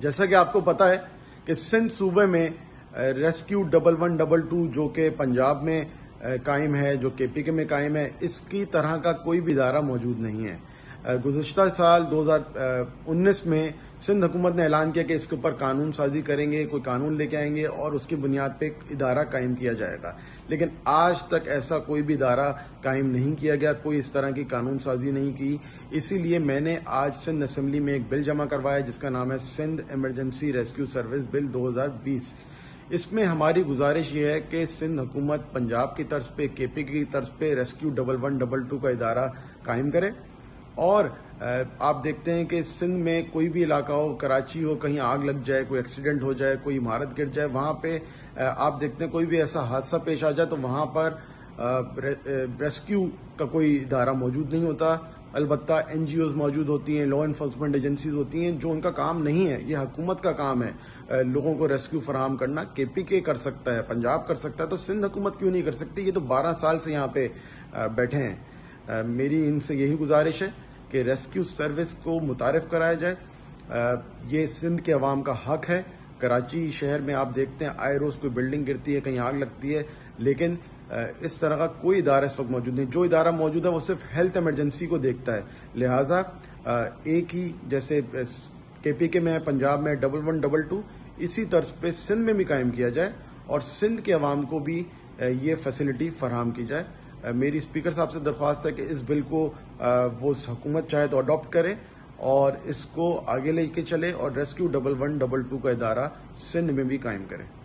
जैसा कि आपको पता है कि सिंध सूबे में रेस्क्यू 1112 जो कि पंजाब में कायम है, जो केपीके में कायम है, इसकी तरह का कोई भी इदारा मौजूद नहीं है। गुज़िश्ता साल 2019 में सिंध हुकूमत ने ऐलान किया कि इसके ऊपर कानून साजी करेंगे, कोई कानून लेके आएंगे और उसकी बुनियाद पे एक इदारा कायम किया जाएगा। लेकिन आज तक ऐसा कोई भी इदारा कायम नहीं किया गया, कोई इस तरह की कानून साजी नहीं की। इसीलिए मैंने आज सिंध असेंबली में एक बिल जमा करवाया जिसका नाम है Sindh emergency rescue service bill 2020। इसमें हमारी गुजारिश ये है कि सिंध हुकूमत पंजाब की तर्ज पे, केपीके की तर्ज पे रेस्क्यू 1112 का इदारा कायम करे। और आप देखते हैं कि सिंध में कोई भी इलाका हो, कराची हो, कहीं आग लग जाए, कोई एक्सीडेंट हो जाए, कोई इमारत गिर जाए, वहां पे आप देखते हैं कोई भी ऐसा हादसा पेश आ जाए तो वहां पर रेस्क्यू का कोई इदारा मौजूद नहीं होता। अलबत्ता एनजीओज मौजूद होती हैं, लॉ इन्फोर्समेंट एजेंसीज होती हैं, जो उनका काम नहीं है, ये हुकूमत का काम है लोगों को रेस्क्यू फराहम करना। केपीके कर सकता है, पंजाब कर सकता है, तो सिंध हुकूमत क्यों नहीं कर सकती? ये तो 12 साल से यहाँ पे बैठे हैं। मेरी इनसे यही गुजारिश है कि रेस्क्यू सर्विस को मुतारिफ कराया जाए। ये सिंध के अवाम का हक है। कराची शहर में आप देखते हैं आए रोज कोई बिल्डिंग गिरती है, कहीं आग लगती है, लेकिन इस तरह का कोई इदारा इस वक्त मौजूद नहीं। जो इदारा मौजूद है वो सिर्फ हेल्थ इमरजेंसी को देखता है। लिहाजा एक ही जैसे केपीके में है, पंजाब में 1112, इसी तर्ज पे सिंध में भी कायम किया जाए और सिंध के अवाम को भी ये फैसिलिटी फराहम की जाए। मेरी स्पीकर साहब से दरख्वास्त है कि इस बिल को वो हुकूमत चाहे तो अडॉप्ट करे और इसको आगे लेके चले और रेस्क्यू 1112 का इदारा सिंध में भी कायम करे।